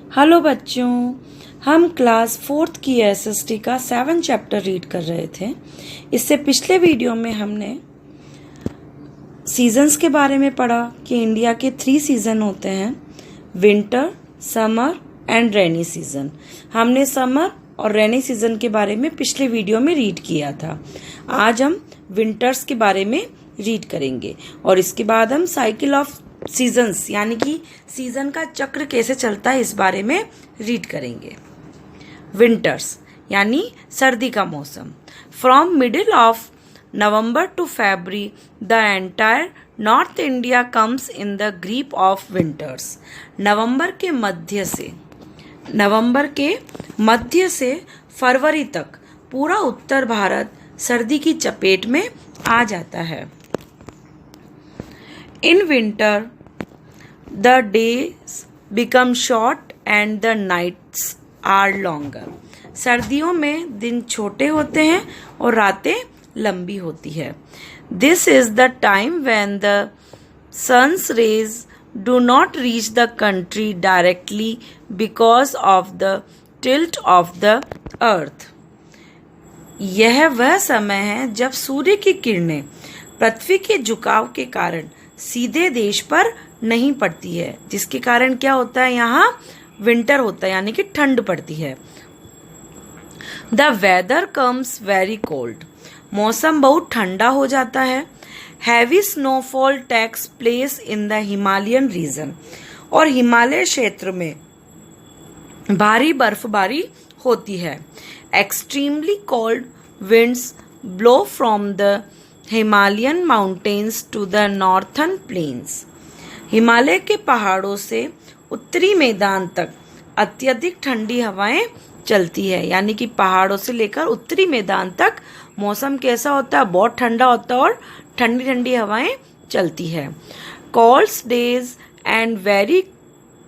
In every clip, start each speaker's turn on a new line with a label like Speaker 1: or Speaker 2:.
Speaker 1: Hello बच्चों, हम class 4th की एसएसटी का 7 चैप्टर रीड कर रहे थे। इससे पिछले वीडियो में हमने सीजन्स के बारे में पढ़ा कि इंडिया के 3 सीजन होते हैं, winter, summer and rainy season. हमने समर और रेनी सीजन के बारे में पिछले वीडियो में रीड किया था। आज हम विंटर्स के बारे में रीड करेंगे और इसके बाद हम साइकिल ऑफ सीजन्स यानी कि सीजन का चक्र कैसे चलता है इस बारे में रीड करेंगे। विंटर्स यानी सर्दी का मौसम। From middle of November to February the entire north India comes in the grip of winters. नवंबर के मध्य से फरवरी तक पूरा उत्तर भारत सर्दी की चपेट में आ जाता है। In winter, the days become short and the nights are longer. सर्दियों में दिन छोटे होते हैं और रातें लंबी होती है। This is the time when the sun's rays do not reach the country directly because of the tilt of the earth. यह वह समय है जब सूर्य की किरणें पृथ्वी के झुकाव के कारण सीधे देश पर नहीं पड़ती है, जिसके कारण क्या होता है, यहाँ विंटर होता है यानी कि ठंड पड़ती है। The weather comes very cold. मौसम बहुत ठंडा हो जाता है। Heavy snowfall takes place in the Himalayan region. और हिमालय क्षेत्र में भारी बर्फबारी होती है। Extremely cold winds blow from the Himalayan mountains to the northern plains. Himalaya के पहाड़ों से उत्तरी मैदान तक अत्यधिक ठंडी हवाएं चलती है, यानी कि पहाड़ों से लेकर उत्तरी मैदान तक मौसम कैसा होता है, बहुत ठंडा होता है और ठंडी ठंडी हवाएं चलती है। Cold days and very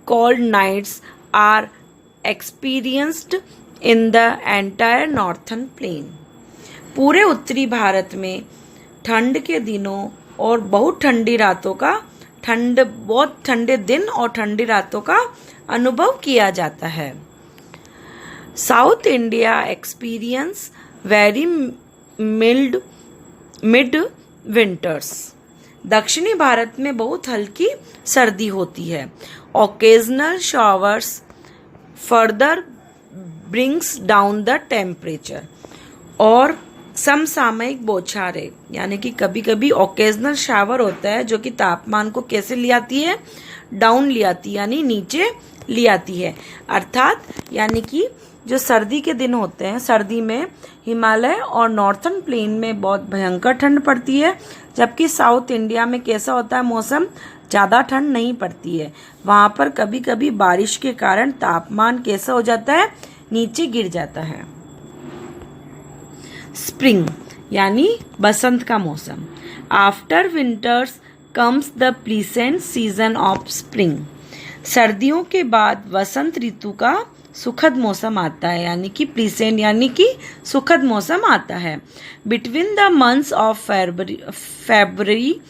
Speaker 1: cold nights are experienced in the entire northern plain. पूरे उत्तरी भारत में ठंड के दिनों और बहुत ठंडे दिन और ठंडी रातों का अनुभव किया जाता है। South India experience very mid winters. दक्षिणी भारत में बहुत हल्की सर्दी होती है। Occasional showers further brings down the temperature. और समसामयिक बौछारें यानी कि कभी कभी ओकेजनल शावर होता है जो कि तापमान को कैसे ले आती है, डाउन ले आती है यानी नीचे ले आती है। अर्थात यानी कि जो सर्दी के दिन होते हैं, सर्दी में हिमालय और नॉर्थर्न प्लेन में बहुत भयंकर ठंड पड़ती है, जबकि साउथ इंडिया में कैसा होता है मौसम, ज़्यादा ठंड नहीं पड़ती है। वहाँ पर कभी कभी बारिश के कारण तापमान कैसा हो जाता है, नीचे गिर जाता है। स्प्रिंग यानी बसंत का मौसम। After winters comes the pleasant season of spring. सर्दियों के बाद वसंत ऋतु का सुखद मौसम आता है, यानी कि प्लीसेंट यानी कि सुखद मौसम आता है। Between the months of February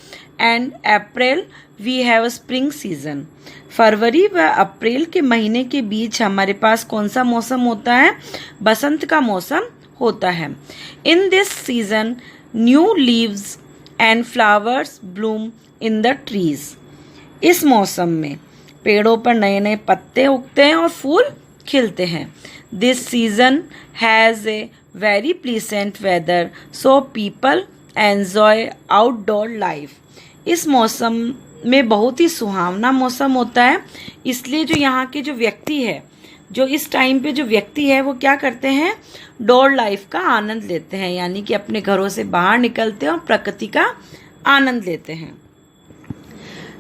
Speaker 1: and April we have spring season. फरवरी व अप्रैल के महीने के बीच हमारे पास कौन सा मौसम होता है, बसंत का मौसम होता है। In this season new leaves and flowers Bloom in the trees. इस मौसम में पेड़ों पर नए नए पत्ते उगते हैं और फूल खिलते हैं। This season has a very pleasant weather so people enjoy outdoor life. इस मौसम में बहुत ही सुहावना मौसम होता है, इसलिए जो यहाँ के जो व्यक्ति है, जो इस टाइम पे जो व्यक्ति है वो क्या करते हैं, डोर लाइफ का आनंद लेते हैं, यानी कि अपने घरों से बाहर निकलते हैं और प्रकृति का आनंद लेते हैं।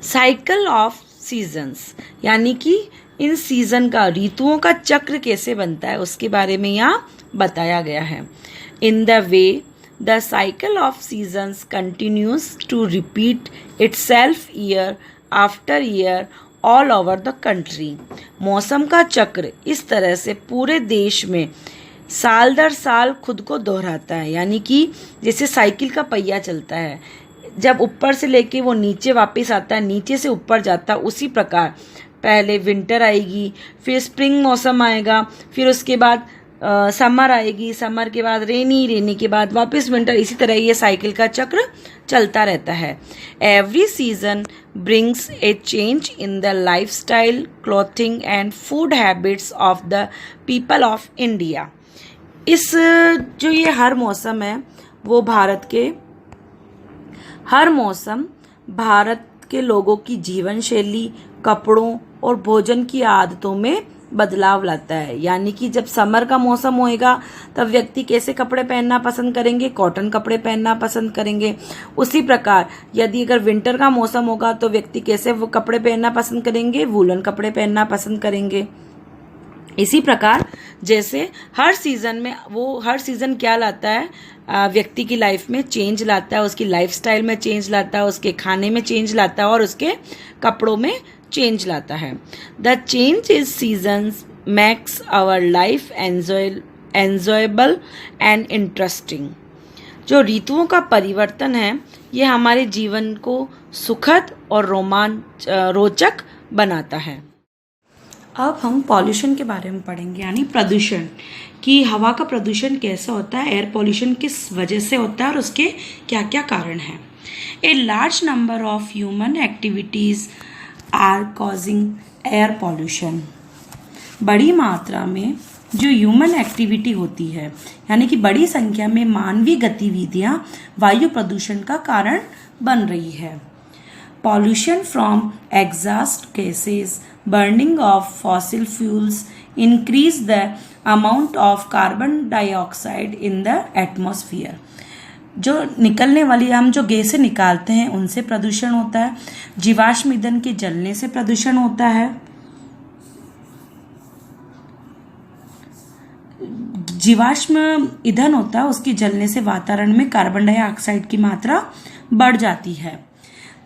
Speaker 1: साइकिल ऑफ सीजन्स यानी कि इन सीजन का, ऋतुओं का चक्र कैसे बनता है उसके बारे में यहाँ बताया गया है। In the way the cycle of seasons continues to repeat itself year after year all over the country. मौसम का चक्र इस तरह से पूरे देश में साल दर साल खुद को दोहराता है, यानी कि जैसे साइकिल का पहिया चलता है, जब ऊपर से लेके वो नीचे वापस आता है, नीचे से ऊपर जाता है, उसी प्रकार पहले विंटर आएगी, फिर स्प्रिंग मौसम आएगा, फिर उसके बाद समर आएगी, समर के बाद रेनी, रेनी के बाद वापस विंटर। इसी तरह ये साइकिल का चक्र चलता रहता है। Every season brings A change in the lifestyle, clothing and food habits of the people of India. इस जो ये हर मौसम है वो भारत के लोगों की जीवन शैली, कपड़ों और भोजन की आदतों में बदलाव लाता है। यानी कि जब समर का मौसम होएगा तब व्यक्ति कैसे कपड़े पहनना पसंद करेंगे, कॉटन कपड़े पहनना पसंद करेंगे। उसी प्रकार यदि अगर विंटर का मौसम होगा तो व्यक्ति कैसे वो कपड़े पहनना पसंद करेंगे, वूलन कपड़े पहनना पसंद करेंगे। इसी प्रकार जैसे हर सीजन क्या लाता है, व्यक्ति की लाइफ में चेंज लाता है, उसकी लाइफस्टाइल में चेंज लाता है, उसके खाने में चेंज लाता है और उसके कपड़ों में चेंज लाता है। The change is seasons makes our life enjoyable and interesting. जो ऋतुओं का परिवर्तन है ये हमारे जीवन को सुखद और रोचक बनाता है। अब हम पॉल्यूशन के बारे में पढ़ेंगे, यानी प्रदूषण, कि हवा का प्रदूषण कैसा होता है, एयर पॉल्यूशन किस वजह से होता है और उसके क्या क्या कारण हैं। A large number of human activities are causing air pollution. बड़ी मात्रा में जो ह्यूमन एक्टिविटी होती है, यानी कि बड़ी संख्या में मानवीय गतिविधियां वायु प्रदूषण का कारण बन रही है। Pollution from exhaust gases, burning of fossil fuels increase the amount of carbon dioxide in the atmosphere. जो निकलने वाली हम जो गैसें निकालते हैं उनसे प्रदूषण होता है। जीवाश्म ईंधन के जलने से प्रदूषण होता है। जीवाश्म ईंधन होता है, उसके जलने से वातावरण में कार्बन डाइऑक्साइड की मात्रा बढ़ जाती है।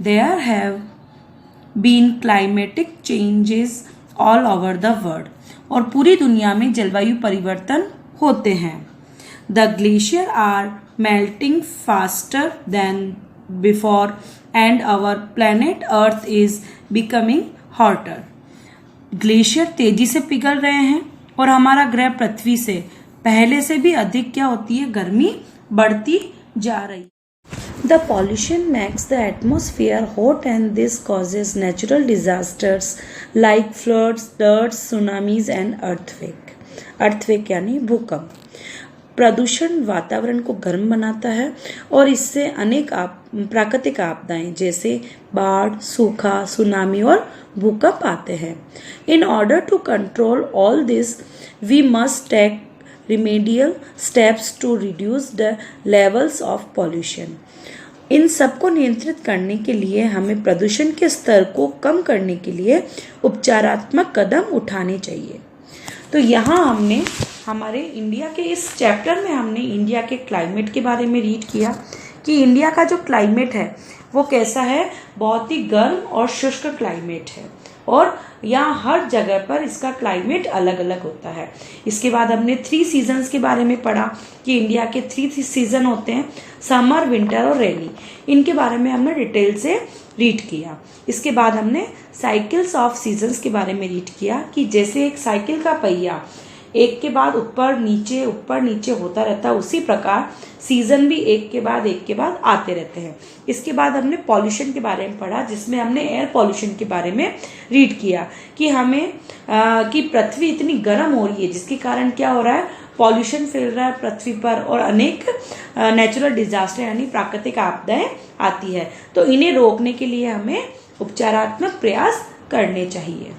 Speaker 1: There have been climatic changes all over the world, और पूरी दुनिया में जलवायु परिवर्तन होते हैं। The glaciers are melting faster than before and our planet Earth is becoming hotter. Glacier तेजी से पिघल रहे हैं और हमारा ग्रह पृथ्वी से पहले से भी अधिक क्या होती है, गर्मी बढ़ती जा रही है। The pollution makes the atmosphere hot and this causes natural disasters like floods, floods, tsunamis and earthquake. Earthquake यानी भूकंप। प्रदूषण वातावरण को गर्म बनाता है और इससे अनेक प्राकृतिक आपदाएं जैसे बाढ़, सूखा, सुनामी और भूकंप आते हैं। In order to control all this, we must take remedial steps to reduce the levels of pollution. इन सबको नियंत्रित करने के लिए हमें प्रदूषण के स्तर को कम करने के लिए उपचारात्मक कदम उठाने चाहिए। तो यहाँ हमने हमारे इंडिया के इस चैप्टर में हमने इंडिया के क्लाइमेट के बारे में रीड किया कि इंडिया का जो क्लाइमेट है वो कैसा है, बहुत ही गर्म और शुष्क क्लाइमेट है और यहाँ हर जगह पर इसका क्लाइमेट अलग अलग होता है। इसके बाद हमने 3 सीजन्स के बारे में पढ़ा कि इंडिया के 3 सीजन होते हैं, समर, विंटर और रेनी। इनके बारे में हमने डिटेल से रीड किया। इसके बाद हमने साइकिल्स ऑफ सीजन्स के बारे में रीड किया कि जैसे एक साइकिल का पहिया एक के बाद ऊपर नीचे होता रहता है, उसी प्रकार सीजन भी एक के बाद आते रहते हैं। इसके बाद हमने पॉल्यूशन के बारे में पढ़ा जिसमें हमने एयर पॉल्यूशन के बारे में रीड किया कि हमें कि पृथ्वी इतनी गर्म हो रही है जिसके कारण क्या हो रहा है, पॉल्यूशन फैल रहा है पृथ्वी पर और अनेक नेचुरल डिजास्टर यानी प्राकृतिक आपदाएं आती है। तो इन्हें रोकने के लिए हमें उपचारात्मक प्रयास करने चाहिए।